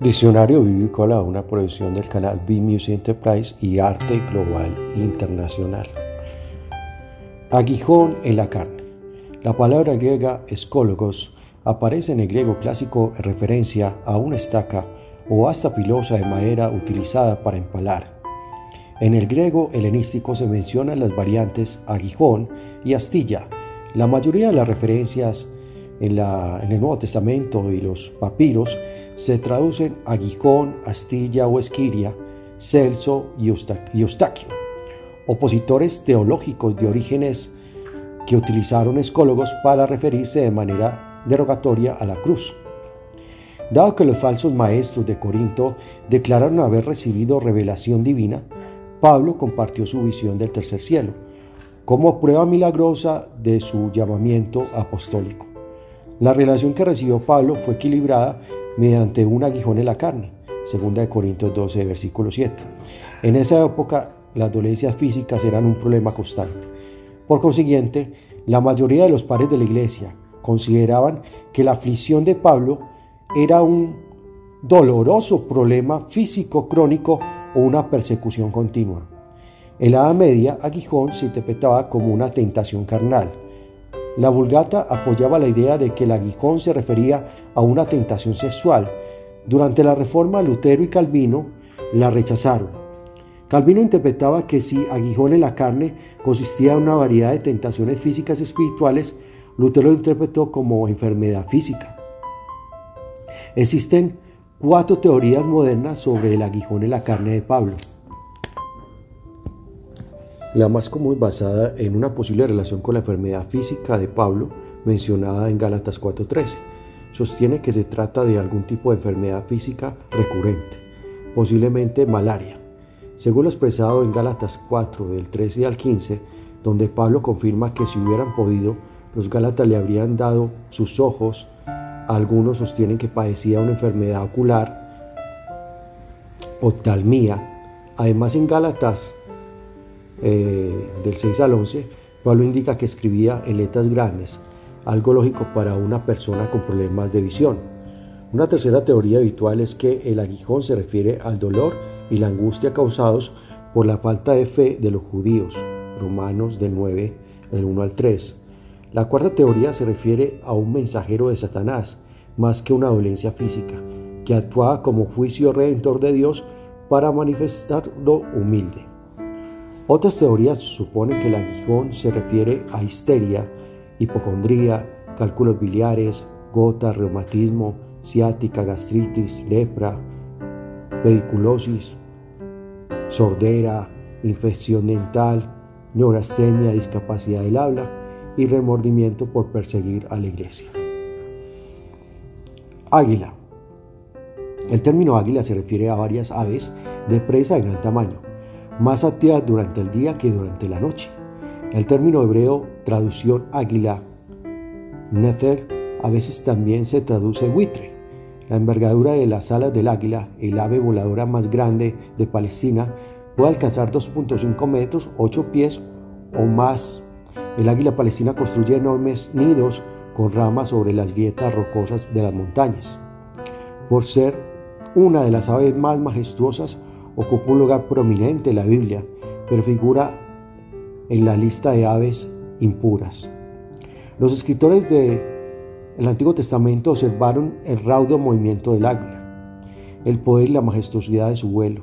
Diccionario Vivícola, una producción del canal B-Music Enterprise y Arte Global Internacional. Aguijón en la carne. La palabra griega escólogos aparece en el griego clásico en referencia a una estaca o asta pilosa de madera utilizada para empalar. En el griego helenístico se mencionan las variantes aguijón y astilla. La mayoría de las referencias en el Nuevo Testamento y los papiros se traducen aguijón, astilla o esquiria, celso y eustaquio. Opositores teológicos de orígenes que utilizaron escólogos para referirse de manera derogatoria a la cruz. Dado que los falsos maestros de Corinto declararon haber recibido revelación divina, Pablo compartió su visión del tercer cielo, como prueba milagrosa de su llamamiento apostólico. La relación que recibió Pablo fue equilibrada mediante un aguijón en la carne, 2 Corintios 12, versículo 7. En esa época, las dolencias físicas eran un problema constante. Por consiguiente, la mayoría de los padres de la iglesia consideraban que la aflicción de Pablo era un doloroso problema físico crónico o una persecución continua. En la Edad Media, aguijón se interpretaba como una tentación carnal. La Vulgata apoyaba la idea de que el aguijón se refería a una tentación sexual. Durante la Reforma, Lutero y Calvino la rechazaron. Calvino interpretaba que si aguijón en la carne consistía en una variedad de tentaciones físicas y espirituales, Lutero lo interpretó como enfermedad física. Existen 4 teorías modernas sobre el aguijón en la carne de Pablo. La más común, basada en una posible relación con la enfermedad física de Pablo, mencionada en Gálatas 4:13, sostiene que se trata de algún tipo de enfermedad física recurrente, posiblemente malaria. Según lo expresado en Gálatas 4, del 13 al 15, donde Pablo confirma que si hubieran podido, los gálatas le habrían dado sus ojos. Algunos sostienen que padecía una enfermedad ocular, oftalmía. Además, en Gálatas del 6 al 11, Pablo indica que escribía en letras grandes, algo lógico para una persona con problemas de visión. Una tercera teoría habitual es que el aguijón se refiere al dolor y la angustia causados por la falta de fe de los judíos, Romanos del 9, del 1 al 3. La cuarta teoría se refiere a un mensajero de Satanás, más que una dolencia física, que actuaba como juicio redentor de Dios para manifestarlo humilde. Otras teorías suponen que el aguijón se refiere a histeria, hipocondría, cálculos biliares, gota, reumatismo, ciática, gastritis, lepra, pediculosis, sordera, infección dental, neurastenia, discapacidad del habla y remordimiento por perseguir a la iglesia. Águila. El término águila se refiere a varias aves de presa de gran tamaño, más activas durante el día que durante la noche. El término hebreo traducción águila, nether, a veces también se traduce buitre. La envergadura de las alas del águila, el ave voladora más grande de Palestina, puede alcanzar 2.5 metros, 8 pies o más. El águila palestina construye enormes nidos con ramas sobre las grietas rocosas de las montañas. Por ser una de las aves más majestuosas, ocupa un lugar prominente en la Biblia, pero figura en la lista de aves impuras. Los escritores del Antiguo Testamento observaron el raudo movimiento del águila, el poder y la majestuosidad de su vuelo,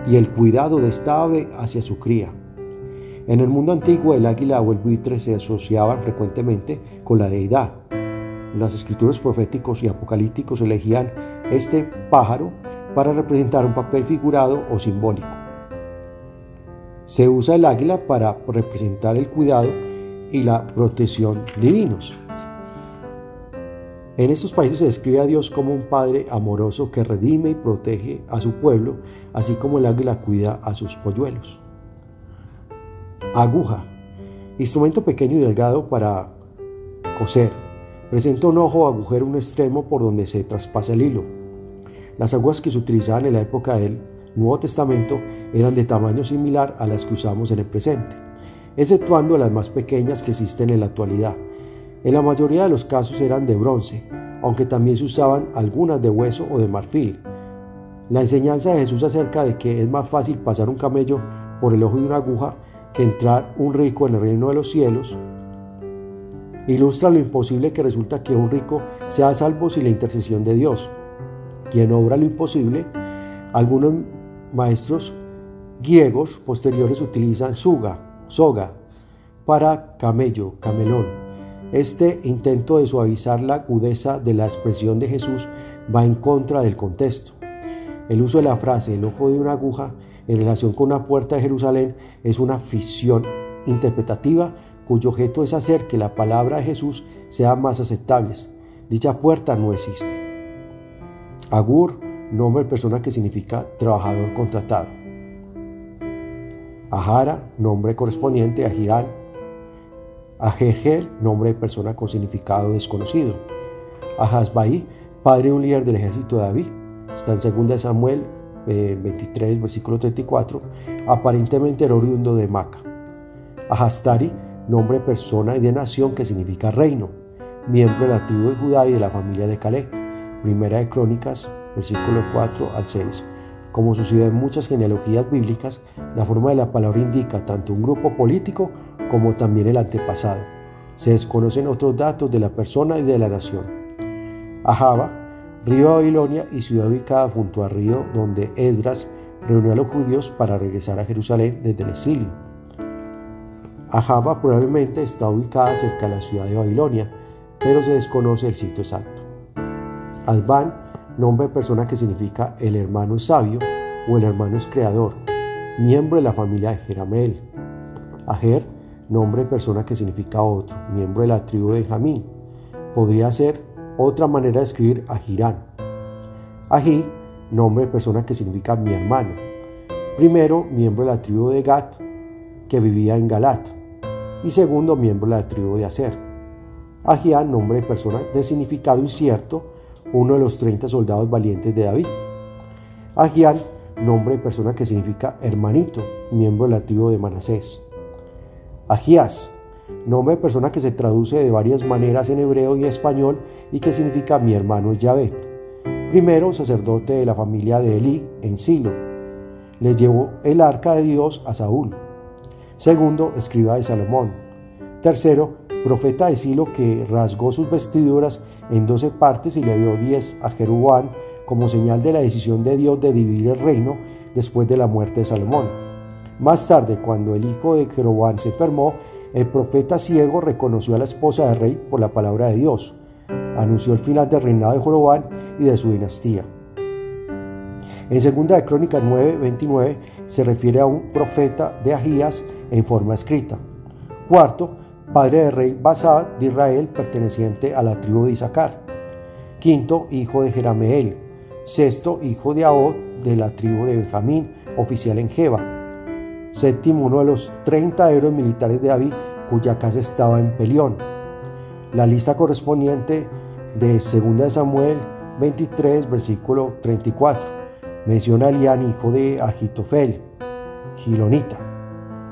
y el cuidado de esta ave hacia su cría. En el mundo antiguo, el águila o el buitre se asociaban frecuentemente con la deidad. Los escritores proféticos y apocalípticos elegían este pájaro para representar un papel figurado o simbólico. Se usa el águila para representar el cuidado y la protección divinos. En estos países se describe a Dios como un padre amoroso que redime y protege a su pueblo, así como el águila cuida a sus polluelos. Aguja, instrumento pequeño y delgado para coser. Presenta un ojo o agujero en un extremo por donde se traspasa el hilo. Las agujas que se utilizaban en la época del Nuevo Testamento eran de tamaño similar a las que usamos en el presente, exceptuando las más pequeñas que existen en la actualidad. En la mayoría de los casos eran de bronce, aunque también se usaban algunas de hueso o de marfil. La enseñanza de Jesús acerca de que es más fácil pasar un camello por el ojo de una aguja que entrar un rico en el reino de los cielos ilustra lo imposible que resulta que un rico sea salvo sin la intercesión de Dios, quien obra lo imposible. Algunos maestros griegos posteriores utilizan soga para camello, camelón. Este intento de suavizar la agudeza de la expresión de Jesús va en contra del contexto. El uso de la frase el ojo de una aguja en relación con una puerta de Jerusalén es una ficción interpretativa cuyo objeto es hacer que la palabra de Jesús sea más aceptable. Dicha puerta no existe. Agur, nombre de persona que significa trabajador contratado. Ahara, nombre correspondiente a Hirán. Ajergel, nombre de persona con significado desconocido. Ahasbai, padre de un líder del ejército de David. Está en 2 Samuel 23, versículo 34. Aparentemente era oriundo de Maca. Ahastari, nombre de persona y de nación que significa reino. Miembro de la tribu de Judá y de la familia de Caleb. Primera de Crónicas, versículo 4 al 6. Como sucede en muchas genealogías bíblicas, la forma de la palabra indica tanto un grupo político como también el antepasado. Se desconocen otros datos de la persona y de la nación. Ahava, río de Babilonia y ciudad ubicada junto al río donde Esdras reunió a los judíos para regresar a Jerusalén desde el exilio. Ahava probablemente está ubicada cerca de la ciudad de Babilonia, pero se desconoce el sitio exacto. Asban, nombre de persona que significa el hermano es sabio o el hermano es creador, miembro de la familia de Jerameel. Ajer, nombre de persona que significa otro, miembro de la tribu de Benjamín. Podría ser otra manera de escribir a Hirán. Ají, nombre de persona que significa mi hermano. Primero, miembro de la tribu de Gat, que vivía en Galat. Y segundo, miembro de la tribu de Aser. Ahián, nombre de persona de significado incierto, uno de los 30 soldados valientes de David. Ahián, nombre de persona que significa hermanito, miembro de la tribu de Manasés. Ahías, nombre de persona que se traduce de varias maneras en hebreo y español y que significa mi hermano es Yahvé. Primero, sacerdote de la familia de Elí en Silo. Le llevó el arca de Dios a Saúl. Segundo, escriba de Salomón. Tercero, profeta de Silo que rasgó sus vestiduras en 12 partes y le dio 10 a Jeroboam como señal de la decisión de Dios de dividir el reino después de la muerte de Salomón. Más tarde, cuando el hijo de Jeroboam se enfermó, el profeta ciego reconoció a la esposa del rey por la palabra de Dios. Anunció el final del reinado de Jeroboam y de su dinastía. En 2 de Crónicas 9:29 se refiere a un profeta de Ahías en forma escrita. Cuarto, padre del rey Basá de Israel, perteneciente a la tribu de Isaacar. Quinto, hijo de Jerameel. Sexto, hijo de Ahod, de la tribu de Benjamín, oficial en Geba. Séptimo, uno de los 30 héroes militares de David, cuya casa estaba en Pelión. La lista correspondiente de 2 de Samuel 23, versículo 34. Menciona a Elián, hijo de Ahitofel, Gilonita.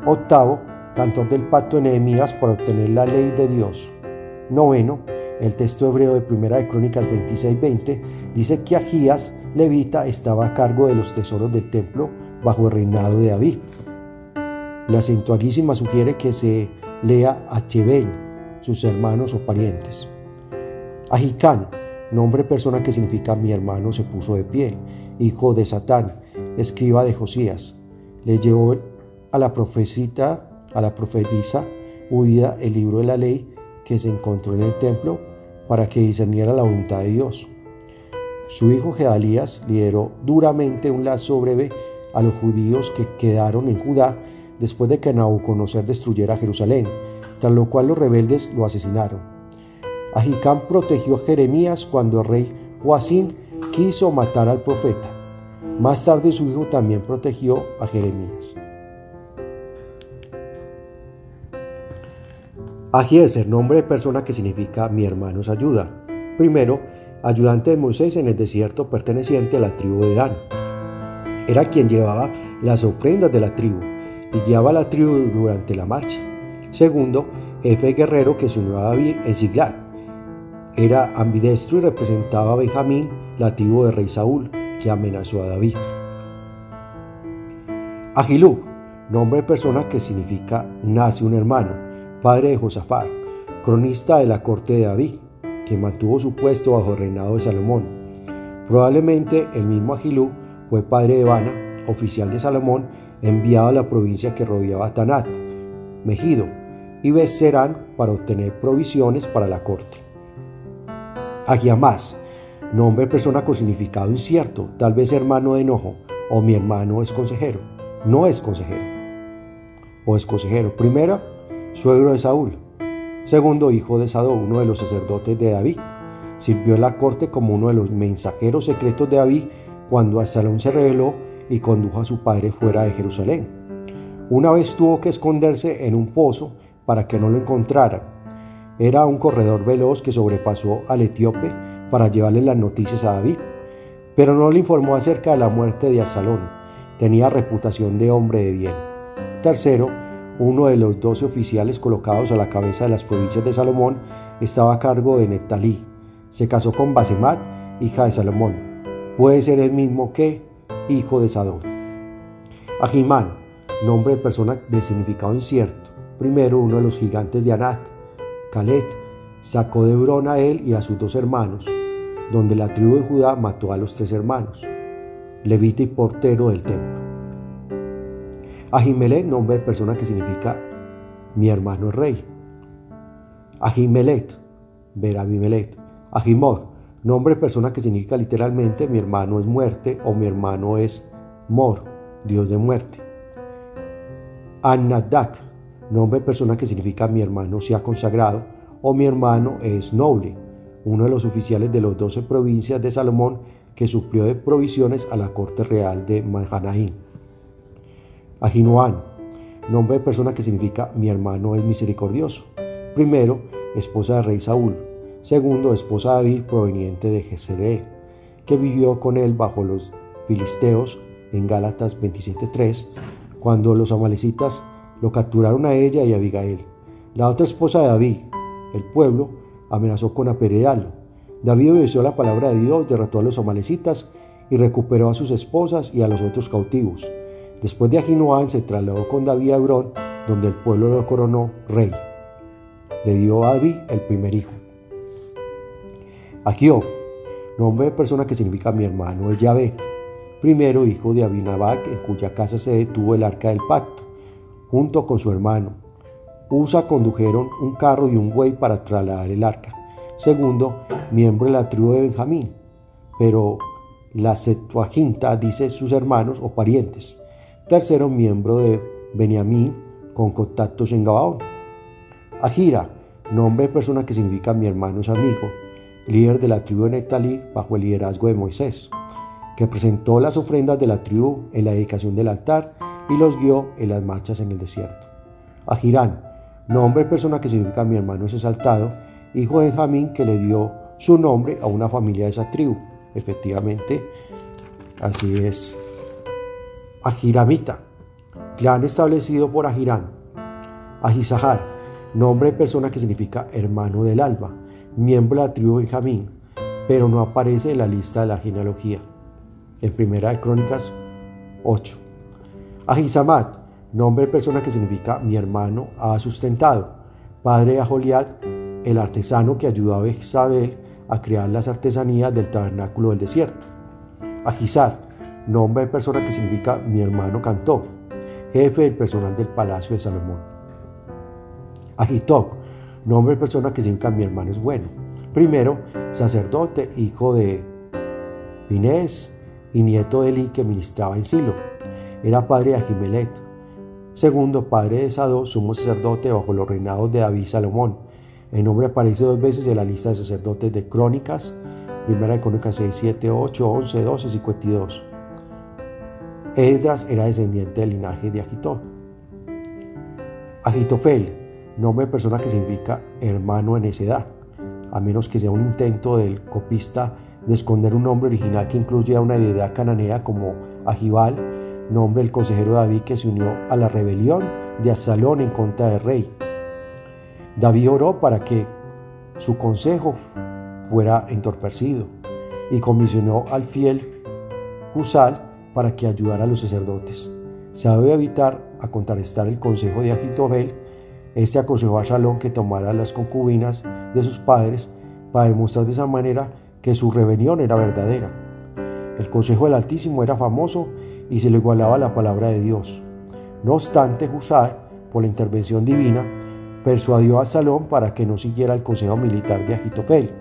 Octavo, cantor del pacto de Nehemías para obtener la ley de Dios. Noveno, el texto hebreo de 1 de Crónicas 26:20 dice que Ahías, levita, estaba a cargo de los tesoros del templo bajo el reinado de David. La Septuaginta sugiere que se lea a Cheben, sus hermanos o parientes. Ahicán, nombre de persona que significa mi hermano se puso de pie, hijo de Satán, escriba de Josías. Le llevó a la profetisa judía el libro de la ley que se encontró en el templo para que discerniera la voluntad de Dios. Su hijo Gedalías lideró duramente un lazo breve a los judíos que quedaron en Judá después de que Nabucodonosor destruyera Jerusalén, tras lo cual los rebeldes lo asesinaron. Ahicam protegió a Jeremías cuando el rey Joacim quiso matar al profeta. Más tarde su hijo también protegió a Jeremías. Ahiezer, nombre de persona que significa mi hermano os ayuda. Primero, ayudante de Moisés en el desierto perteneciente a la tribu de Dan. Era quien llevaba las ofrendas de la tribu y guiaba a la tribu durante la marcha. Segundo, jefe guerrero que se unió a David en Siglat. Era ambidestro y representaba a Benjamín, la tribu de rey Saúl, que amenazó a David. Ahilud, nombre de persona que significa nace un hermano, padre de Josafat, cronista de la corte de David, que mantuvo su puesto bajo el reinado de Salomón. Probablemente el mismo Ahilud fue padre de Bana, oficial de Salomón, enviado a la provincia que rodeaba a Tanat, Megido y Beth-Serán para obtener provisiones para la corte. Ahiamás, nombre de persona con significado incierto, tal vez hermano de enojo, o mi hermano es consejero, no es consejero, o es consejero. Primero, suegro de Saúl. Segundo, hijo de Sadoc, uno de los sacerdotes de David. Sirvió en la corte como uno de los mensajeros secretos de David cuando Absalón se rebeló y condujo a su padre fuera de Jerusalén. Una vez tuvo que esconderse en un pozo para que no lo encontraran. Era un corredor veloz que sobrepasó al etíope para llevarle las noticias a David, pero no le informó acerca de la muerte de Absalón. Tenía reputación de hombre de bien. Tercero, uno de los 12 oficiales colocados a la cabeza de las provincias de Salomón estaba a cargo de Neftalí. Se casó con Basemat, hija de Salomón. Puede ser el mismo que hijo de Sadoc. Ahimán, nombre de persona de significado incierto. Primero, uno de los gigantes de Anat, Caled, sacó de Hebrón a él y a sus 2 hermanos, donde la tribu de Judá mató a los 3 hermanos, levita y portero del templo. Ahimelech, nombre de persona que significa mi hermano es rey. Ahimelech, ver Abimelech. Ahimor, nombre de persona que significa literalmente mi hermano es muerte o mi hermano es Mor, Dios de muerte. Annadak, nombre de persona que significa mi hermano se ha consagrado o mi hermano es noble, uno de los oficiales de las 12 provincias de Salomón que suplió de provisiones a la corte real de Mahanaim. Ahinoam, nombre de persona que significa mi hermano es misericordioso. Primero, esposa del rey Saúl. Segundo, esposa de David proveniente de Jezreel, que vivió con él bajo los filisteos en Gálatas 27:3, cuando los amalecitas lo capturaron a ella y a Abigail. La otra esposa de David, el pueblo, amenazó con apedrearlo. David obedeció la palabra de Dios, derrotó a los amalecitas y recuperó a sus esposas y a los otros cautivos. Después de Ahinoam se trasladó con David a Hebrón, donde el pueblo lo coronó rey. Le dio a David el primer hijo. Ahio, nombre de persona que significa mi hermano es Yabet, primero hijo de Abinabac, en cuya casa se detuvo el arca del pacto, junto con su hermano. Usa condujeron un carro y un buey para trasladar el arca. Segundo, miembro de la tribu de Benjamín, pero la Septuaginta dice sus hermanos o parientes. Tercero, miembro de Benjamín con contactos en Gabaón. Ahira, nombre de persona que significa mi hermano es amigo, líder de la tribu de Neftalí bajo el liderazgo de Moisés, que presentó las ofrendas de la tribu en la dedicación del altar y los guió en las marchas en el desierto. Ahirán, nombre de persona que significa mi hermano es exaltado, hijo de Benjamín que le dio su nombre a una familia de esa tribu. Efectivamente, así es. Ahiramita, clan establecido por Ahirán. Ahisahar, nombre de persona que significa hermano del alba, miembro de la tribu de Benjamín, pero no aparece en la lista de la genealogía. En Primera de Crónicas 8. Ahisamat, nombre de persona que significa mi hermano ha sustentado, padre de Aholiab, el artesano que ayudó a Jezabel a crear las artesanías del tabernáculo del desierto. Ahisar, nombre de persona que significa mi hermano cantó, jefe del personal del palacio de Salomón. Ahitoc, nombre de persona que significa mi hermano es bueno. Primero, sacerdote, hijo de Finés y nieto de Eli que ministraba en Silo. Era padre de Ahimelech. Segundo, padre de Sadoc, sumo sacerdote bajo los reinados de David y Salomón. El nombre aparece 2 veces en la lista de sacerdotes de Crónicas, Primera de Crónicas 6, 7, 8, 11, 12 y 52. Esdras era descendiente del linaje de Ahitob. Ahitofel, nombre de persona que significa hermano en necedad, a menos que sea un intento del copista de esconder un nombre original que incluye a una deidad cananea como Ahibal, nombre del consejero David que se unió a la rebelión de Absalón en contra del rey. David oró para que su consejo fuera entorpecido y comisionó al fiel Husal para que ayudara a los sacerdotes. Se debe evitar a contrarrestar el consejo de Ahitofel. Este aconsejó a Absalón que tomara las concubinas de sus padres para demostrar de esa manera que su rebelión era verdadera. El consejo del Altísimo era famoso y se le igualaba a la palabra de Dios. No obstante, Husal, por la intervención divina, persuadió a Absalón para que no siguiera el consejo militar de Ahitofel.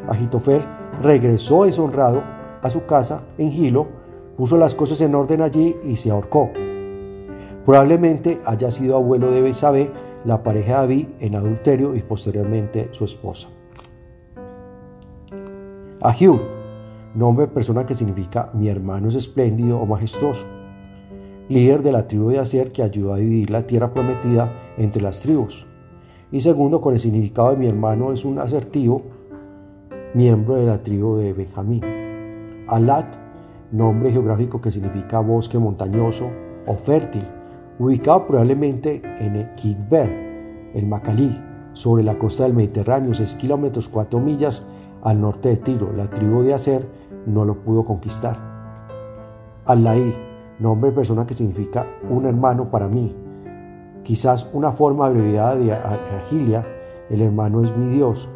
Ahitofel regresó deshonrado a su casa en Gilo, puso las cosas en orden allí y se ahorcó. Probablemente haya sido abuelo de Betsabé, la pareja de David en adulterio y posteriormente su esposa. Ahiud, nombre de persona que significa mi hermano es espléndido o majestuoso, líder de la tribu de Aser que ayudó a dividir la tierra prometida entre las tribus. Y segundo, con el significado de mi hermano es un asertivo, miembro de la tribu de Benjamín. Alat, nombre geográfico que significa bosque montañoso o fértil, ubicado probablemente en Kidber, el Macalí, sobre la costa del Mediterráneo, 6 kilómetros 4 millas al norte de Tiro. La tribu de Aser no lo pudo conquistar. Al-Laí, nombre de persona que significa un hermano para mí, quizás una forma abreviada de Agilia, el hermano es mi Dios.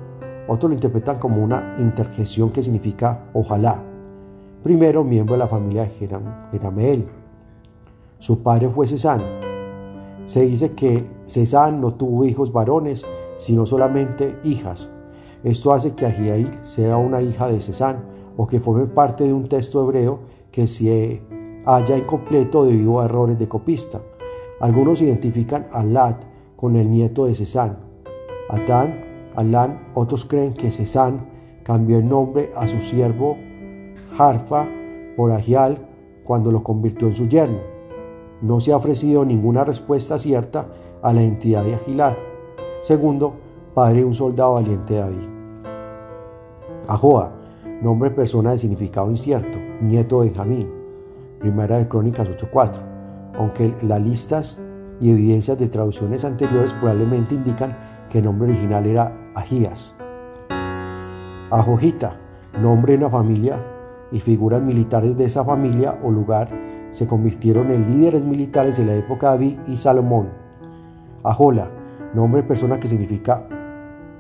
Otros lo interpretan como una interjección que significa ojalá. Primero, miembro de la familia de Jerameel. Su padre fue Sesán. Se dice que Sesán no tuvo hijos varones, sino solamente hijas. Esto hace que Agiail sea una hija de Sesán o que forme parte de un texto hebreo que se halla incompleto debido a errores de copista. Algunos identifican a Alat con el nieto de Sesán, Atán, Alán. Otros creen que Sesán cambió el nombre a su siervo Jarfa por Agial cuando lo convirtió en su yerno. No se ha ofrecido ninguna respuesta cierta a la identidad de Agilar. Segundo, padre de un soldado valiente de David. Ahoa, nombre de persona de significado incierto, nieto de Benjamín. Primera de Crónicas 8:4. Aunque las listas y evidencias de traducciones anteriores probablemente indican que el nombre original era Ahías. Ahojita, nombre de una familia y figuras militares de esa familia o lugar se convirtieron en líderes militares en la época de David y Salomón. Ahola, nombre de persona que significa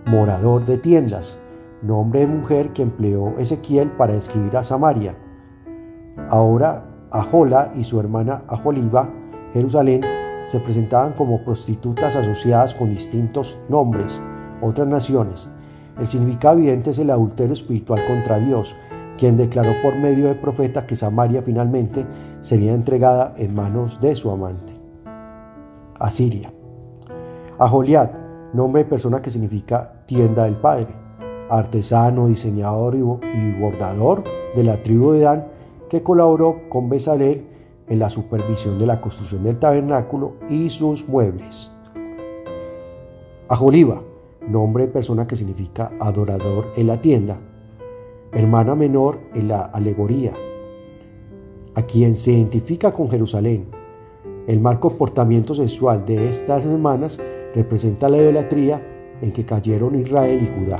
morador de tiendas, nombre de mujer que empleó Ezequiel para describir a Samaria. Ahora Ahola y su hermana Aholiba, Jerusalén, se presentaban como prostitutas asociadas con distintos nombres, otras naciones. El significado evidente es el adulterio espiritual contra Dios, quien declaró por medio del profeta que Samaria finalmente sería entregada en manos de su amante. Asiria. Aholiab, nombre de persona que significa tienda del padre, artesano, diseñador y bordador de la tribu de Dan, que colaboró con Bezalel en la supervisión de la construcción del tabernáculo y sus muebles. Aholiba, nombre de persona que significa adorador en la tienda, hermana menor en la alegoría, a quien se identifica con Jerusalén. El mal comportamiento sexual de estas hermanas representa la idolatría en que cayeron Israel y Judá.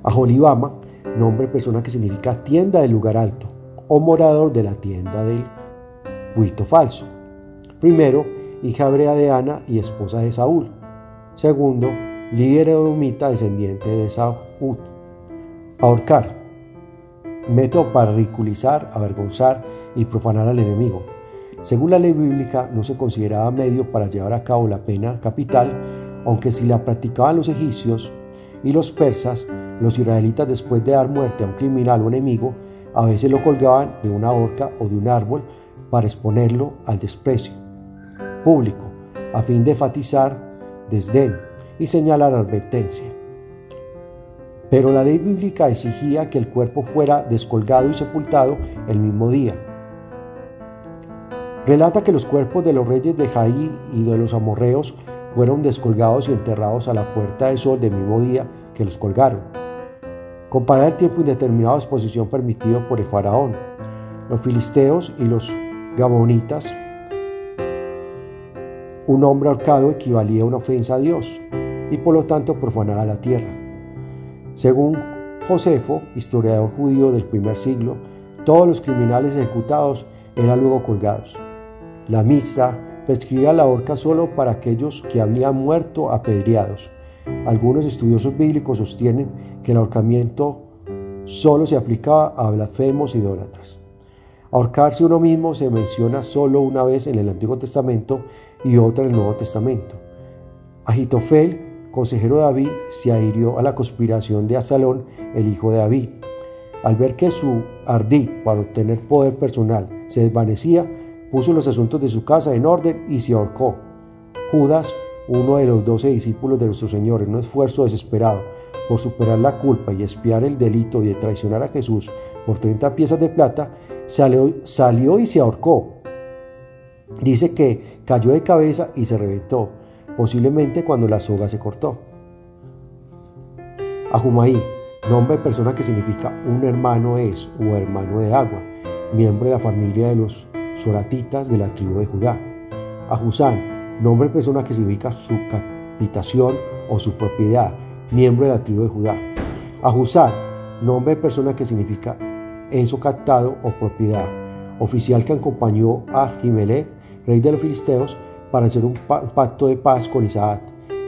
Aholibama, nombre de persona que significa tienda del lugar alto o morador de la tienda del buito falso. Primero, hija hebrea de Ana y esposa de Saúl. Segundo, líder edomita descendiente de Saúl. Ahorcar, método para ridiculizar, avergonzar y profanar al enemigo. Según la ley bíblica, no se consideraba medio para llevar a cabo la pena capital, aunque si la practicaban los egipcios y los persas, los israelitas, después de dar muerte a un criminal o enemigo, a veces lo colgaban de una horca o de un árbol para exponerlo al desprecio público, a fin de enfatizar desdén y señalar advertencia. Pero la ley bíblica exigía que el cuerpo fuera descolgado y sepultado el mismo día. Relata que los cuerpos de los reyes de Jaí y de los amorreos fueron descolgados y enterrados a la puerta del sol del mismo día que los colgaron. Comparar el tiempo indeterminado de exposición permitido por el faraón, los filisteos y los gabonitas. Un hombre ahorcado equivalía a una ofensa a Dios y por lo tanto profanaba la tierra. Según Josefo, historiador judío del primer siglo, todos los criminales ejecutados eran luego colgados. La Mixta prescribía la horca solo para aquellos que habían muerto apedreados. Algunos estudiosos bíblicos sostienen que el ahorcamiento solo se aplicaba a blasfemos e idólatras. Ahorcarse uno mismo se menciona solo una vez en el Antiguo Testamento y otra en el Nuevo Testamento. Ahitofel, consejero de David, se adhirió a la conspiración de Absalón, el hijo de David. Al ver que su ardid para obtener poder personal se desvanecía, puso los asuntos de su casa en orden y se ahorcó. Judas, uno de los 12 discípulos de nuestro Señor, en un esfuerzo desesperado por superar la culpa y expiar el delito de traicionar a Jesús por 30 piezas de plata, salió y se ahorcó. Dice que cayó de cabeza y se reventó, posiblemente cuando la soga se cortó. Ahumaí, nombre de persona que significa un hermano es o hermano de agua, miembro de la familia de los soratitas de la tribu de Judá. Ahuzán, nombre de persona que significa su capitación o su propiedad, miembro de la tribu de Judá. Ahuzat, nombre de persona que significa eso captado o propiedad, oficial que acompañó a Ahimelech, rey de los filisteos, para hacer un pacto de paz con Isaac,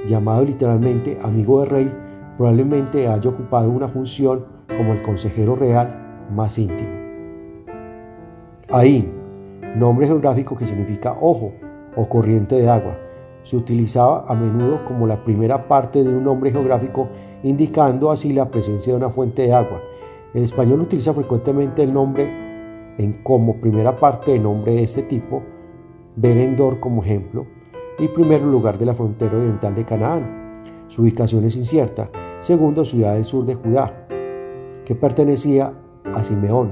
llamado literalmente amigo del rey. Probablemente haya ocupado una función como el consejero real más íntimo. Ain, nombre geográfico que significa ojo o corriente de agua. Se utilizaba a menudo como la primera parte de un nombre geográfico, indicando así la presencia de una fuente de agua. El español utiliza frecuentemente el nombre como primera parte de nombre de este tipo, Berendor como ejemplo, y primer lugar de la frontera oriental de Canaán. Su ubicación es incierta. Segundo, ciudad del sur de Judá, que pertenecía a Simeón,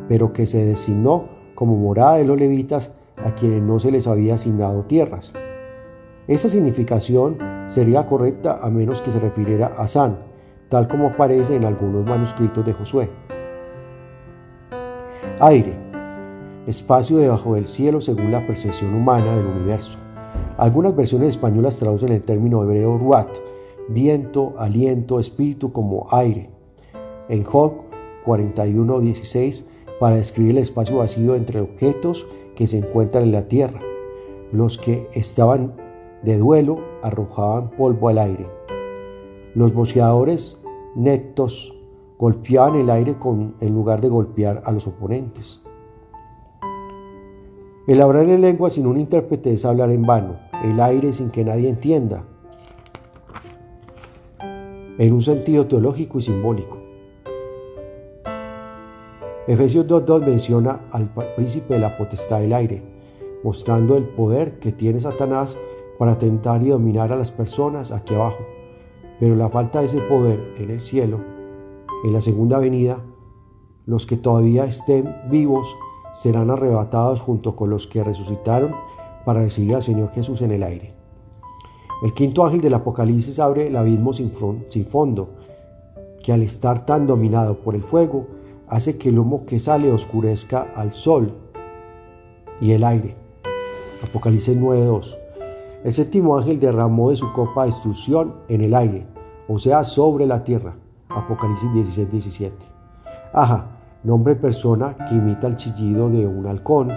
pero que se designó como morada de los levitas a quienes no se les había asignado tierras. Esta significación sería correcta a menos que se refiriera a San, tal como aparece en algunos manuscritos de Josué. Aire, espacio debajo del cielo según la percepción humana del universo. Algunas versiones españolas traducen el término hebreo ruat, viento, aliento, espíritu, como aire. En Job 41:16, para describir el espacio vacío entre objetos que se encuentran en la tierra. Los que estaban de duelo arrojaban polvo al aire. Los boxeadores netos golpeaban el aire en lugar de golpear a los oponentes. El hablar en lengua sin un intérprete es hablar en vano, el aire sin que nadie entienda, en un sentido teológico y simbólico. Efesios 2:2 menciona al príncipe de la potestad del aire, mostrando el poder que tiene Satanás para tentar y dominar a las personas aquí abajo. Pero la falta de ese poder en el cielo, en la segunda venida, los que todavía estén vivos serán arrebatados junto con los que resucitaron para recibir al Señor Jesús en el aire. El quinto ángel del Apocalipsis abre el abismo sin fondo, que al estar tan dominado por el fuego, hace que el humo que sale oscurezca al sol y el aire. Apocalipsis 9:2. El séptimo ángel derramó de su copa de destrucción en el aire, o sea, sobre la tierra. Apocalipsis 16:17. Aja, nombre de persona que imita el chillido de un halcón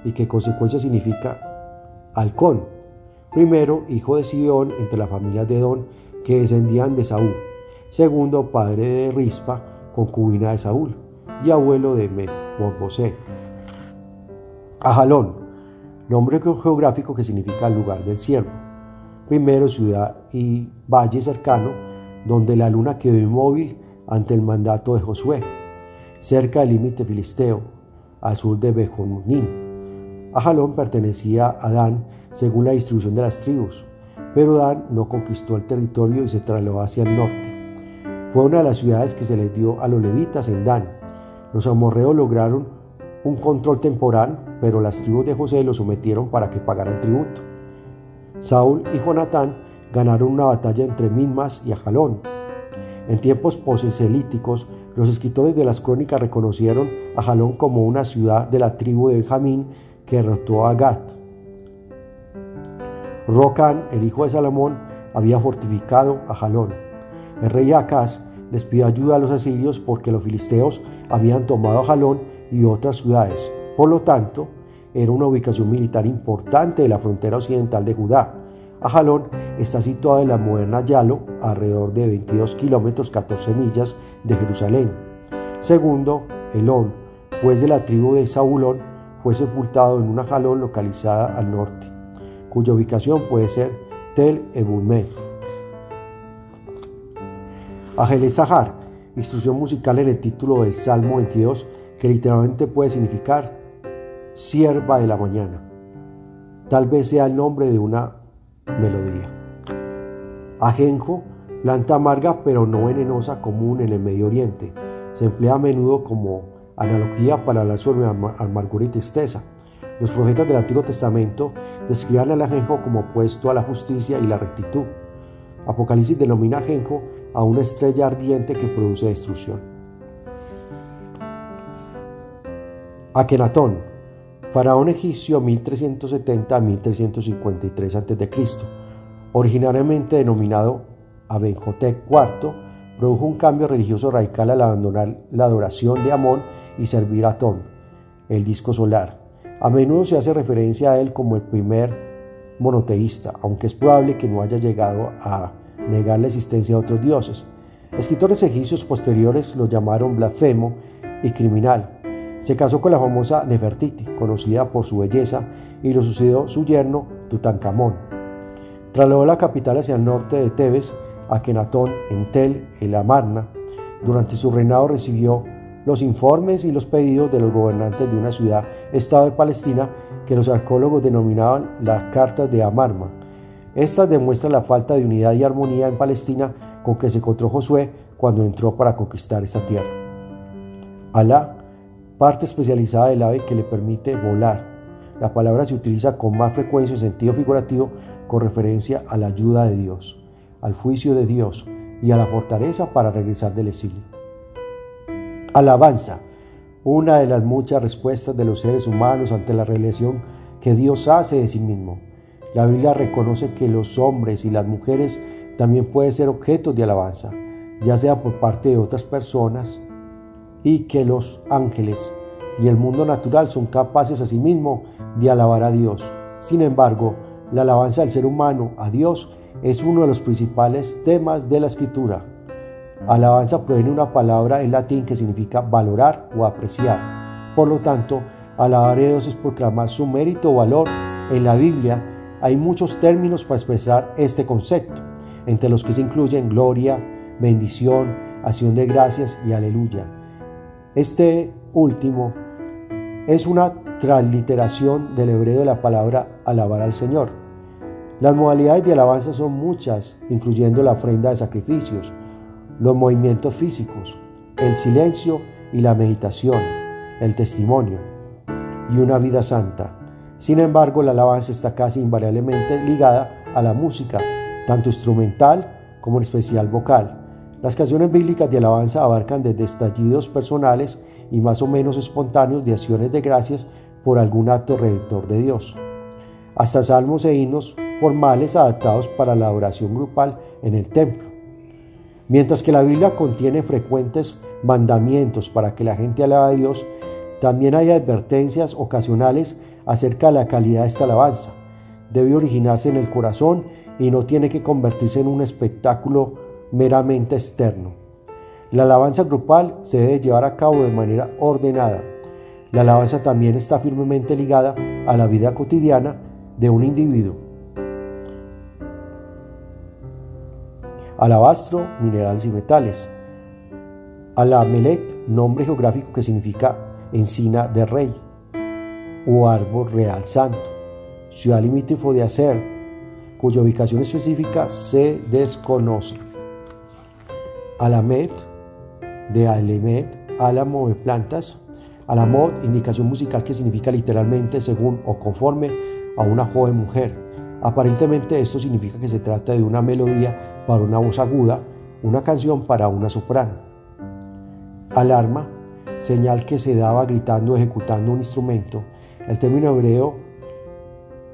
y que en consecuencia significa halcón. Primero, hijo de Sibeón entre las familias de Edom que descendían de Saúl. Segundo, padre de Rispa, concubina de Saúl, y abuelo de Mefiboset. Ajalón, nombre geográfico que significa lugar del siervo. Primero, ciudad y valle cercano, donde la luna quedó inmóvil ante el mandato de Josué, cerca del límite filisteo, al sur de Bejonim. Ajalón pertenecía a Dan según la distribución de las tribus, pero Dan no conquistó el territorio y se trasladó hacia el norte. Fue una de las ciudades que se les dio a los levitas en Dan. Los amorreos lograron un control temporal, pero las tribus de José los sometieron para que pagaran tributo. Saúl y Jonatán ganaron una batalla entre Mismas y Ajalón. En tiempos poseselíticos, los escritores de las crónicas reconocieron a Ajalón como una ciudad de la tribu de Benjamín que derrotó a Gat. Rocán, el hijo de Salomón, había fortificado a Ajalón. El rey Acaz les pidió ayuda a los asirios porque los filisteos habían tomado a Jalón y otras ciudades. Por lo tanto, era una ubicación militar importante de la frontera occidental de Judá. Ajalón está situado en la moderna Yalo, alrededor de 22 kilómetros 14 millas de Jerusalén. Segundo, Elón, juez de la tribu de Zabulón, fue sepultado en una Ajalón localizada al norte, cuya ubicación puede ser Tel Ebulmet. Ajelezahar, instrucción musical en el título del Salmo 22, que literalmente puede significar sierva de la mañana. Tal vez sea el nombre de una melodía. Ajenjo, planta amarga pero no venenosa, común en el Medio Oriente. Se emplea a menudo como analogía para hablar sobre amargura y tristeza. Los profetas del Antiguo Testamento describían al ajenjo como opuesto a la justicia y la rectitud. Apocalipsis denomina ajenjo a una estrella ardiente que produce destrucción. Akenatón, faraón egipcio 1370 a 1353 a.C., originariamente denominado Amenhotep IV, produjo un cambio religioso radical al abandonar la adoración de Amón y servir a Atón, el disco solar. A menudo se hace referencia a él como el primer monoteísta, aunque es probable que no haya llegado a negar la existencia de otros dioses. Escritores egipcios posteriores lo llamaron blasfemo y criminal. Se casó con la famosa Nefertiti, conocida por su belleza, y lo sucedió su yerno Tutankamón. Trasladó la capital hacia el norte de Tebes, Akenatón, en Tel el Amarna. Durante su reinado recibió los informes y los pedidos de los gobernantes de una ciudad-estado de Palestina que los arqueólogos denominaban las cartas de Amarna. Estas demuestran la falta de unidad y armonía en Palestina con que se encontró Josué cuando entró para conquistar esta tierra. Alá, parte especializada del ave que le permite volar. La palabra se utiliza con más frecuencia en sentido figurativo con referencia a la ayuda de Dios, al juicio de Dios y a la fortaleza para regresar del exilio. Alabanza, una de las muchas respuestas de los seres humanos ante la revelación que Dios hace de sí mismo. La Biblia reconoce que los hombres y las mujeres también pueden ser objetos de alabanza, ya sea por parte de otras personas, y que los ángeles y el mundo natural son capaces asimismo de alabar a Dios. Sin embargo, la alabanza del ser humano a Dios es uno de los principales temas de la Escritura. Alabanza proviene de una palabra en latín que significa valorar o apreciar. Por lo tanto, alabar a Dios es proclamar su mérito o valor. En la Biblia hay muchos términos para expresar este concepto, entre los que se incluyen gloria, bendición, acción de gracias y aleluya. Este último es una transliteración del hebreo de la palabra alabar al Señor. Las modalidades de alabanza son muchas, incluyendo la ofrenda de sacrificios, los movimientos físicos, el silencio y la meditación, el testimonio y una vida santa. Sin embargo, la alabanza está casi invariablemente ligada a la música, tanto instrumental como en especial vocal. Las canciones bíblicas de alabanza abarcan desde estallidos personales y más o menos espontáneos de acciones de gracias por algún acto redentor de Dios, hasta salmos e himnos formales adaptados para la adoración grupal en el templo. Mientras que la Biblia contiene frecuentes mandamientos para que la gente alabe a Dios, también hay advertencias ocasionales acerca de la calidad de esta alabanza. Debe originarse en el corazón y no tiene que convertirse en un espectáculo meramente externo. La alabanza grupal se debe llevar a cabo de manera ordenada. La alabanza también está firmemente ligada a la vida cotidiana de un individuo. Alabastro, minerales y metales. Alamelet, nombre geográfico que significa encina de rey o árbol real santo. Ciudad limítrofe de Aser, cuya ubicación específica se desconoce. Alamet, de Alemet, álamo de plantas. Alamot, indicación musical que significa literalmente según o conforme a una joven mujer. Aparentemente esto significa que se trata de una melodía para una voz aguda, una canción para una soprano. Alarma, señal que se daba gritando o ejecutando un instrumento. El término hebreo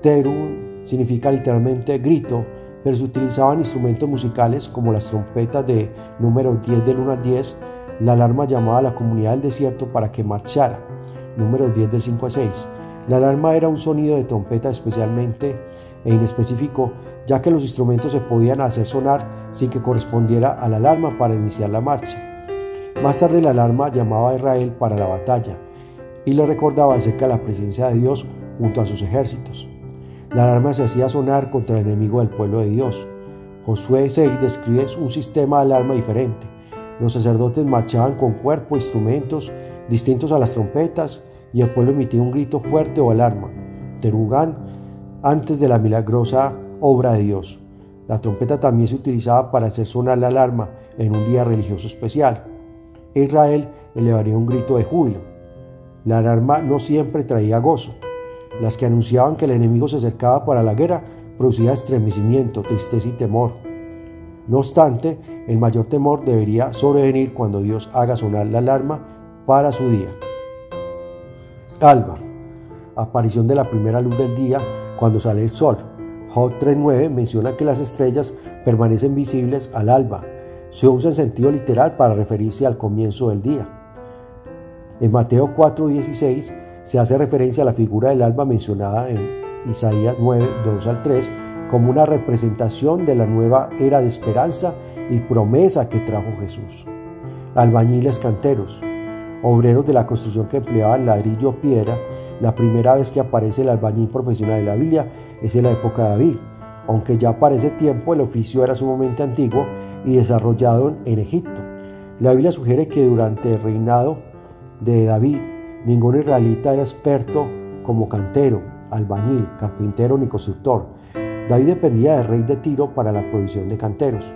terum significa literalmente grito, pero se utilizaban instrumentos musicales como las trompetas de número 10 del 1 al 10, la alarma llamada a la comunidad del desierto para que marchara, número 10 del 5 al 6. La alarma era un sonido de trompeta especialmente e inespecífico, ya que los instrumentos se podían hacer sonar sin que correspondiera a la alarma para iniciar la marcha. Más tarde la alarma llamaba a Israel para la batalla y le recordaba acerca de la presencia de Dios junto a sus ejércitos. La alarma se hacía sonar contra el enemigo del pueblo de Dios. Josué 6 describe un sistema de alarma diferente. Los sacerdotes marchaban con cuerpo e instrumentos distintos a las trompetas y el pueblo emitía un grito fuerte o alarma, terugán, antes de la milagrosa obra de Dios. La trompeta también se utilizaba para hacer sonar la alarma en un día religioso especial. Israel elevaría un grito de júbilo. La alarma no siempre traía gozo. Las que anunciaban que el enemigo se acercaba para la guerra producía estremecimiento, tristeza y temor. No obstante, el mayor temor debería sobrevenir cuando Dios haga sonar la alarma para su día. Alba, aparición de la primera luz del día cuando sale el sol. Job 3:9 menciona que las estrellas permanecen visibles al alba. Se usa en sentido literal para referirse al comienzo del día. En Mateo 4:16 se hace referencia a la figura del alba mencionada en Isaías 9:2 al 3 como una representación de la nueva era de esperanza y promesa que trajo Jesús. Albañiles canteros, obreros de la construcción que empleaban ladrillo o piedra. La primera vez que aparece el albañil profesional en la Biblia es en la época de David, aunque ya para ese tiempo el oficio era sumamente antiguo y desarrollado en Egipto. La Biblia sugiere que durante el reinado de David, ningún israelita era experto como cantero, albañil, carpintero ni constructor. David dependía del rey de Tiro para la provisión de canteros.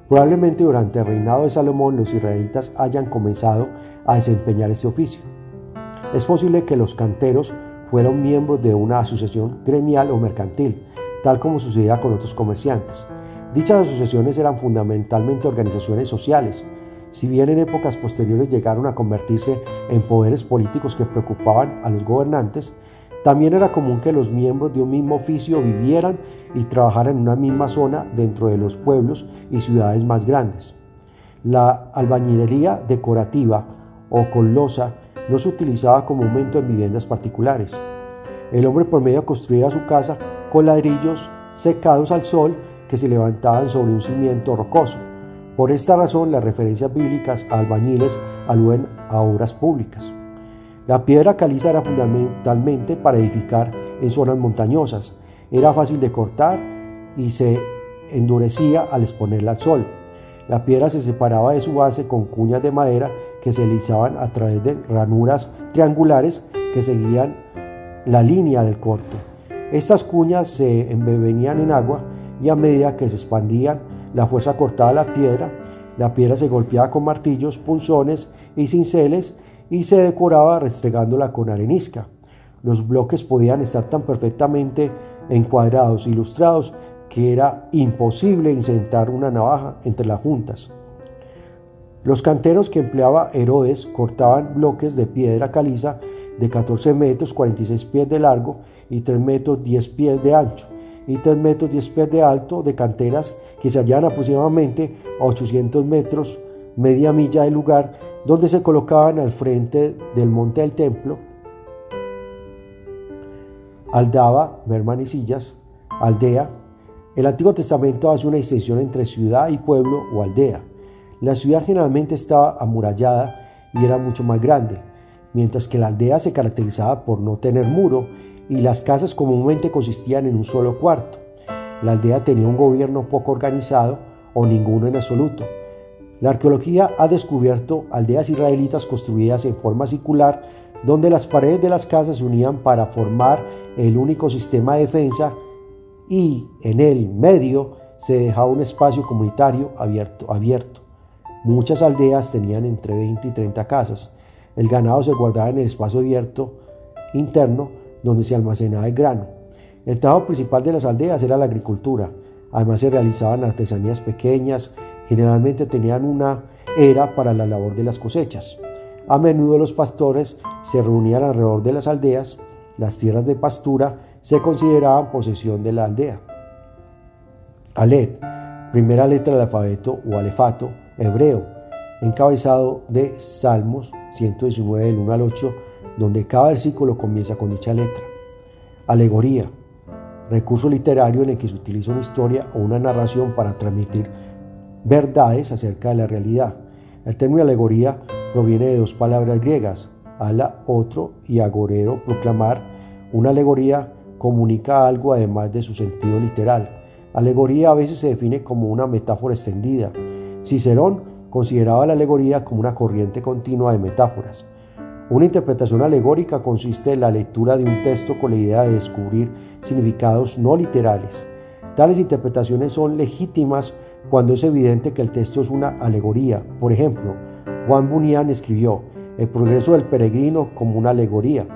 Probablemente durante el reinado de Salomón los israelitas hayan comenzado a desempeñar este oficio. Es posible que los canteros fueran miembros de una asociación gremial o mercantil, tal como sucedía con otros comerciantes. Dichas asociaciones eran fundamentalmente organizaciones sociales. Si bien en épocas posteriores llegaron a convertirse en poderes políticos que preocupaban a los gobernantes, también era común que los miembros de un mismo oficio vivieran y trabajaran en una misma zona dentro de los pueblos y ciudades más grandes. La albañilería decorativa o con losa no se utilizaba comúnmente en viviendas particulares. El hombre promedio construía su casa con ladrillos secados al sol que se levantaban sobre un cimiento rocoso. Por esta razón, las referencias bíblicas a albañiles aluden a obras públicas. La piedra caliza era fundamentalmente para edificar en zonas montañosas. Era fácil de cortar y se endurecía al exponerla al sol. La piedra se separaba de su base con cuñas de madera que se lizaban a través de ranuras triangulares que seguían la línea del corte. Estas cuñas se embebenían en agua y a medida que se expandían, la fuerza cortaba la piedra se golpeaba con martillos, punzones y cinceles y se decoraba restregándola con arenisca. Los bloques podían estar tan perfectamente encuadrados y lustrados que era imposible insertar una navaja entre las juntas. Los canteros que empleaba Herodes cortaban bloques de piedra caliza de 14 metros 46 pies de largo y 3 metros 10 pies de ancho y 3 metros 10 pies de alto de canteras que se hallaban aproximadamente a 800 metros, media milla del lugar donde se colocaban al frente del monte del templo. Aldaba, ver manecillas, aldea. El Antiguo Testamento hace una distinción entre ciudad y pueblo o aldea. La ciudad generalmente estaba amurallada y era mucho más grande, mientras que la aldea se caracterizaba por no tener muro y las casas comúnmente consistían en un solo cuarto. La aldea tenía un gobierno poco organizado o ninguno en absoluto. La arqueología ha descubierto aldeas israelitas construidas en forma circular donde las paredes de las casas se unían para formar el único sistema de defensa y en el medio se dejaba un espacio comunitario abierto. Muchas aldeas tenían entre 20 y 30 casas. El ganado se guardaba en el espacio abierto interno donde se almacenaba el grano. El trabajo principal de las aldeas era la agricultura. Además se realizaban artesanías pequeñas, generalmente tenían una era para la labor de las cosechas. A menudo los pastores se reunían alrededor de las aldeas. Las tierras de pastura se consideraban posesión de la aldea. Aleph, primera letra del alfabeto o alefato hebreo, encabezado de Salmos 119 del 1 al 8, donde cada versículo comienza con dicha letra. Alegoría, recurso literario en el que se utiliza una historia o una narración para transmitir verdades acerca de la realidad. El término alegoría proviene de dos palabras griegas, ala, otro, y agorero, proclamar. Una alegoría comunica algo además de su sentido literal. Alegoría a veces se define como una metáfora extendida. Cicerón consideraba la alegoría como una corriente continua de metáforas. Una interpretación alegórica consiste en la lectura de un texto con la idea de descubrir significados no literales. Tales interpretaciones son legítimas cuando es evidente que el texto es una alegoría. Por ejemplo, Juan Bunyan escribió El progreso del peregrino como una alegoría.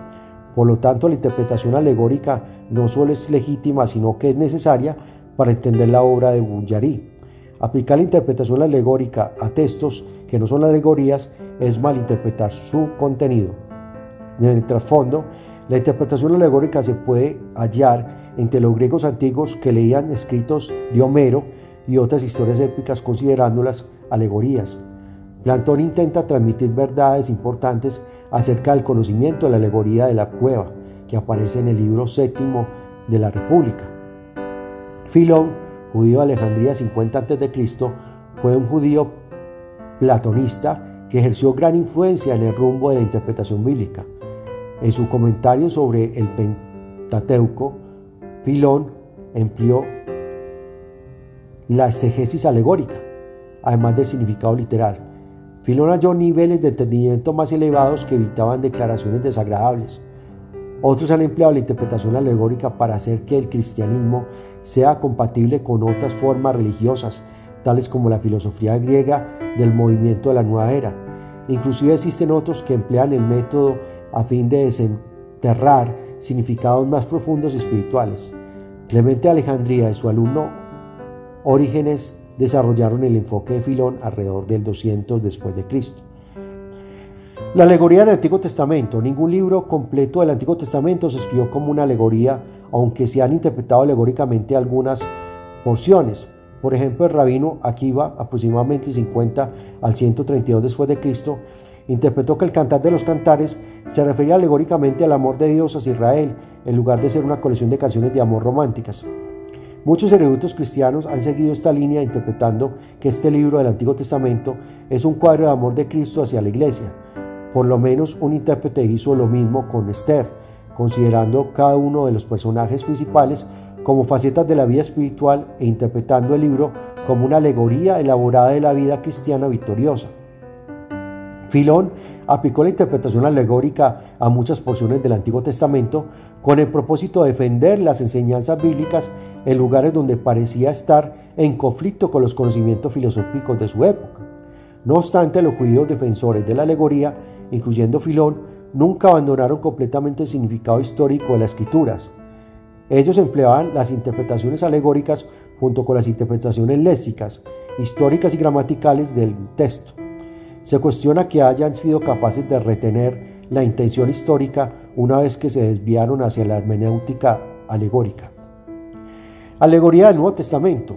Por lo tanto, la interpretación alegórica no solo es legítima, sino que es necesaria para entender la obra de Bullary. Aplicar la interpretación alegórica a textos que no son alegorías es malinterpretar su contenido. En el trasfondo, la interpretación alegórica se puede hallar entre los griegos antiguos que leían escritos de Homero y otras historias épicas considerándolas alegorías. Platón intenta transmitir verdades importantes acerca del conocimiento de la alegoría de la cueva, que aparece en el libro séptimo de la República. Filón, judío de Alejandría 50 a.C., fue un judío platonista que ejerció gran influencia en el rumbo de la interpretación bíblica. En su comentario sobre el Pentateuco, Filón empleó la exegesis alegórica, además del significado literal. Filón halló niveles de entendimiento más elevados que evitaban declaraciones desagradables. Otros han empleado la interpretación alegórica para hacer que el cristianismo sea compatible con otras formas religiosas, tales como la filosofía griega del movimiento de la nueva era. Inclusive existen otros que emplean el método a fin de desenterrar significados más profundos y espirituales. Clemente de Alejandría y su alumno Orígenes desarrollaron el enfoque de Filón alrededor del 200 después de Cristo. La alegoría del Antiguo Testamento. Ningún libro completo del Antiguo Testamento se escribió como una alegoría, aunque se han interpretado alegóricamente algunas porciones. Por ejemplo, el rabino Akiva, aproximadamente 50 al 132 después de Cristo, interpretó que el Cantar de los Cantares se refería alegóricamente al amor de Dios hacia Israel, en lugar de ser una colección de canciones de amor románticas. Muchos eruditos cristianos han seguido esta línea interpretando que este libro del Antiguo Testamento es un cuadro de amor de Cristo hacia la Iglesia. Por lo menos un intérprete hizo lo mismo con Esther, considerando cada uno de los personajes principales como facetas de la vida espiritual e interpretando el libro como una alegoría elaborada de la vida cristiana victoriosa. Filón aplicó la interpretación alegórica a muchas porciones del Antiguo Testamento con el propósito de defender las enseñanzas bíblicas en lugares donde parecía estar en conflicto con los conocimientos filosóficos de su época. No obstante, los judíos defensores de la alegoría, incluyendo Filón, nunca abandonaron completamente el significado histórico de las Escrituras. Ellos empleaban las interpretaciones alegóricas junto con las interpretaciones léxicas, históricas y gramaticales del texto. Se cuestiona que hayan sido capaces de retener la intención histórica una vez que se desviaron hacia la hermenéutica alegórica. Alegoría del Nuevo Testamento.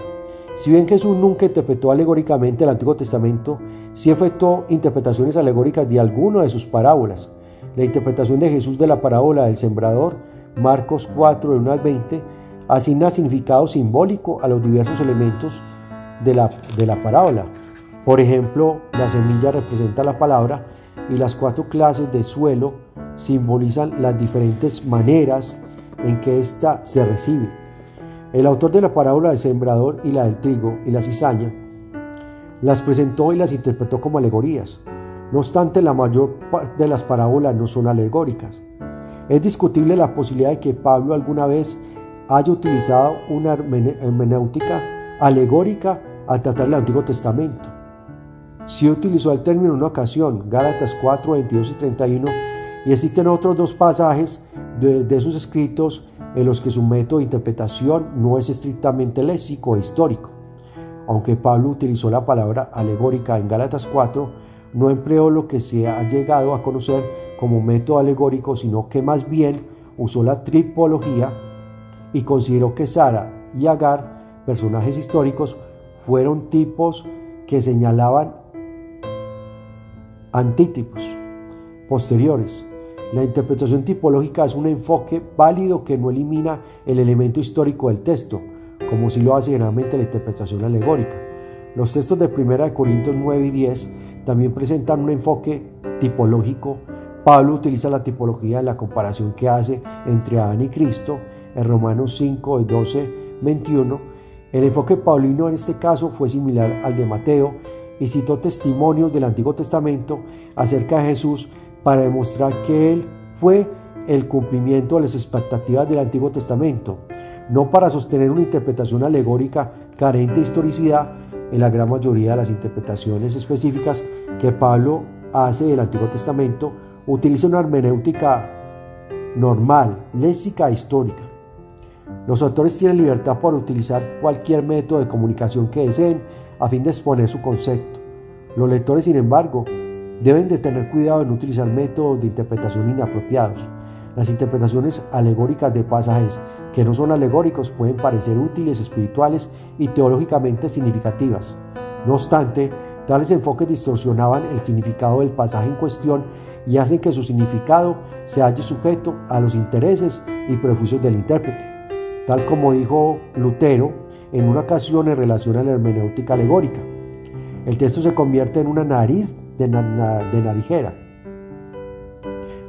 Si bien Jesús nunca interpretó alegóricamente el Antiguo Testamento, sí efectuó interpretaciones alegóricas de algunas de sus parábolas. La interpretación de Jesús de la parábola del sembrador, Marcos 4, del 1 al 20, asigna significado simbólico a los diversos elementos de la parábola. Por ejemplo, la semilla representa la palabra y las 4 clases de suelo simbolizan las diferentes maneras en que ésta se recibe. El autor de la parábola del sembrador y la del trigo y la cizaña las presentó y las interpretó como alegorías. No obstante, la mayor parte de las parábolas no son alegóricas. Es discutible la posibilidad de que Pablo alguna vez haya utilizado una hermenéutica alegórica al tratar el Antiguo Testamento. Sí utilizó el término en una ocasión, Gálatas 4, 22 y 31, y existen otros 2 pasajes de sus escritos en los que su método de interpretación no es estrictamente léxico e histórico. Aunque Pablo utilizó la palabra alegórica en Gálatas 4, no empleó lo que se ha llegado a conocer como método alegórico, sino que más bien usó la tripología y consideró que Sara y Agar personajes históricos fueron tipos que señalaban antítipos posteriores. La interpretación tipológica es un enfoque válido que no elimina el elemento histórico del texto, como si lo hace generalmente la interpretación alegórica. Los textos de 1 Corintios 9 y 10 también presentan un enfoque tipológico. Pablo utiliza la tipología en la comparación que hace entre Adán y Cristo en Romanos 5, 12, 21. El enfoque paulino en este caso fue similar al de Mateo y citó testimonios del Antiguo Testamento acerca de Jesús para demostrar que Él fue el cumplimiento de las expectativas del Antiguo Testamento, no para sostener una interpretación alegórica carente de historicidad. En la gran mayoría de las interpretaciones específicas que Pablo hace del Antiguo Testamento, utiliza una hermenéutica normal, léxica e histórica. Los autores tienen libertad para utilizar cualquier método de comunicación que deseen a fin de exponer su concepto. Los lectores, sin embargo, deben de tener cuidado en no utilizar métodos de interpretación inapropiados. Las interpretaciones alegóricas de pasajes que no son alegóricos pueden parecer útiles, espirituales y teológicamente significativas. No obstante, tales enfoques distorsionaban el significado del pasaje en cuestión y hacen que su significado se halle sujeto a los intereses y prejuicios del intérprete, tal como dijo Lutero en una ocasión en relación a la hermenéutica alegórica. El texto se convierte en una nariz de narijera,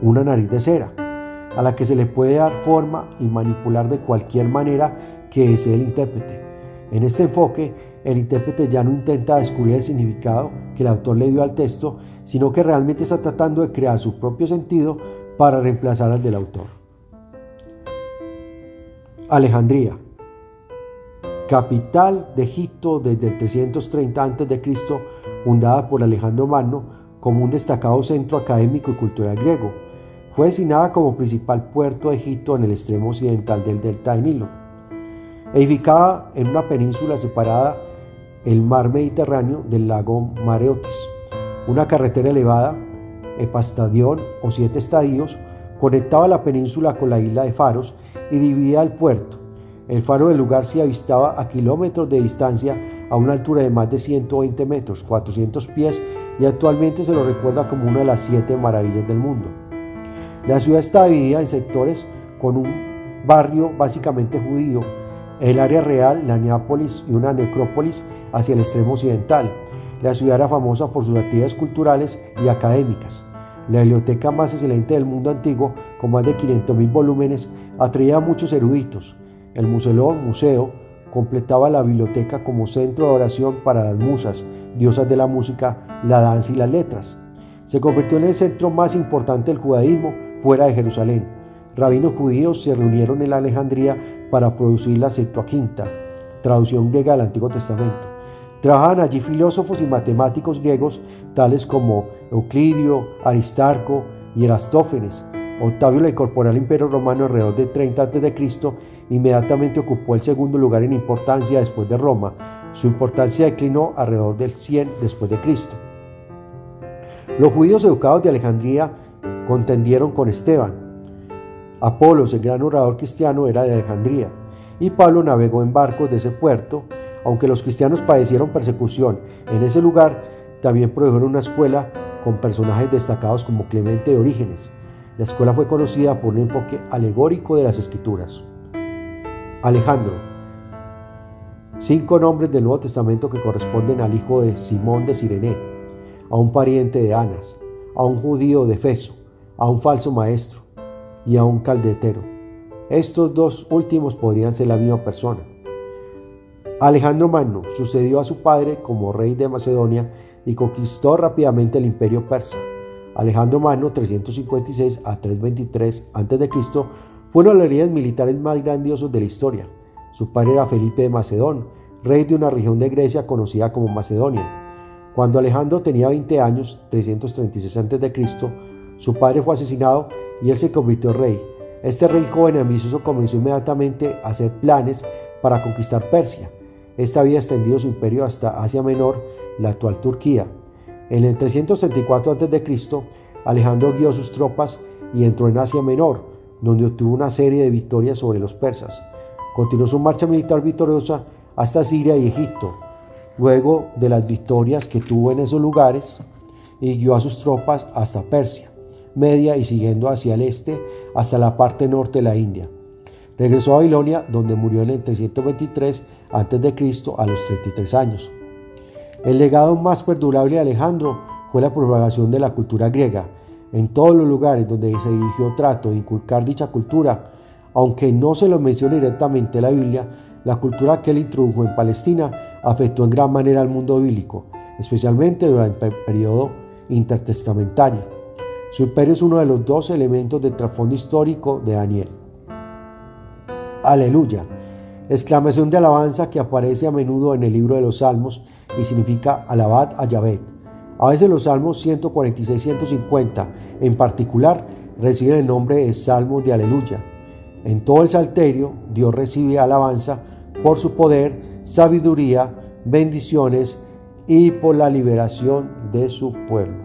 una nariz de cera, a la que se le puede dar forma y manipular de cualquier manera que desee el intérprete. En este enfoque, el intérprete ya no intenta descubrir el significado que el autor le dio al texto, sino que realmente está tratando de crear su propio sentido para reemplazar al del autor. Alejandría, capital de Egipto desde el 330 a.C., fundada por Alejandro Magno como un destacado centro académico y cultural griego. Fue designada como principal puerto de Egipto en el extremo occidental del delta del Nilo. Edificada en una península separada el mar Mediterráneo del lago Mare Otis, una carretera elevada, Epastadión o 7 estadios, conectaba la península con la isla de Faros y dividía el puerto. El faro del lugar se avistaba a kilómetros de distancia a una altura de más de 120 metros, 400 pies, y actualmente se lo recuerda como una de las 7 maravillas del mundo. La ciudad está dividida en sectores con un barrio básicamente judío, el área real, la Neápolis y una necrópolis hacia el extremo occidental. La ciudad era famosa por sus actividades culturales y académicas. La biblioteca más excelente del mundo antiguo, con más de 500.000 volúmenes, atraía a muchos eruditos. El museo completaba la biblioteca como centro de adoración para las musas, diosas de la música, la danza y las letras. Se convirtió en el centro más importante del judaísmo fuera de Jerusalén. Rabinos judíos se reunieron en Alejandría para producir la Septuaginta, traducción griega del Antiguo Testamento. Trabajaban allí filósofos y matemáticos griegos tales como Euclidio, Aristarco y Erastófanes. Octavio la incorporó al Imperio Romano alrededor de 30 a.C. Inmediatamente ocupó el segundo lugar en importancia después de Roma. Su importancia declinó alrededor del 100 después de Cristo. Los judíos educados de Alejandría contendieron con Esteban. Apolos, el gran orador cristiano, era de Alejandría, y Pablo navegó en barcos de ese puerto. Aunque los cristianos padecieron persecución en ese lugar, también produjeron una escuela con personajes destacados como Clemente de Orígenes. La escuela fue conocida por un enfoque alegórico de las Escrituras. Alejandro. 5 nombres del Nuevo Testamento que corresponden al hijo de Simón de Cirene, a un pariente de Anas, a un judío de Efeso, a un falso maestro y a un caldetero. Estos dos últimos podrían ser la misma persona. Alejandro Magno sucedió a su padre como rey de Macedonia y conquistó rápidamente el imperio persa. Alejandro Magno, 356 a 323 a.C., fue uno de los líderes militares más grandiosos de la historia. Su padre era Felipe de Macedón, rey de una región de Grecia conocida como Macedonia. Cuando Alejandro tenía 20 años, 336 a.C., su padre fue asesinado y él se convirtió en rey. Este rey joven y ambicioso comenzó inmediatamente a hacer planes para conquistar Persia. Este había extendido su imperio hasta Asia Menor, la actual Turquía. En el 334 a.C., Alejandro guió sus tropas y entró en Asia Menor, donde obtuvo una serie de victorias sobre los persas. Continuó su marcha militar victoriosa hasta Siria y Egipto, luego de las victorias que tuvo en esos lugares, y guió a sus tropas hasta Persia, Media y siguiendo hacia el este hasta la parte norte de la India. Regresó a Babilonia, donde murió en el 323 a.C. a los 33 años. El legado más perdurable de Alejandro fue la propagación de la cultura griega. En todos los lugares donde se dirigió trato de inculcar dicha cultura, aunque no se lo menciona directamente en la Biblia, la cultura que él introdujo en Palestina afectó en gran manera al mundo bíblico, especialmente durante el periodo intertestamentario. Su imperio es uno de los 2 elementos del trasfondo histórico de Daniel. Aleluya, exclamación de alabanza que aparece a menudo en el libro de los Salmos y significa alabad a Yahvé. A veces los Salmos 146 y 150 en particular reciben el nombre de Salmos de Aleluya. En todo el Salterio, Dios recibe alabanza por su poder, sabiduría, bendiciones y por la liberación de su pueblo.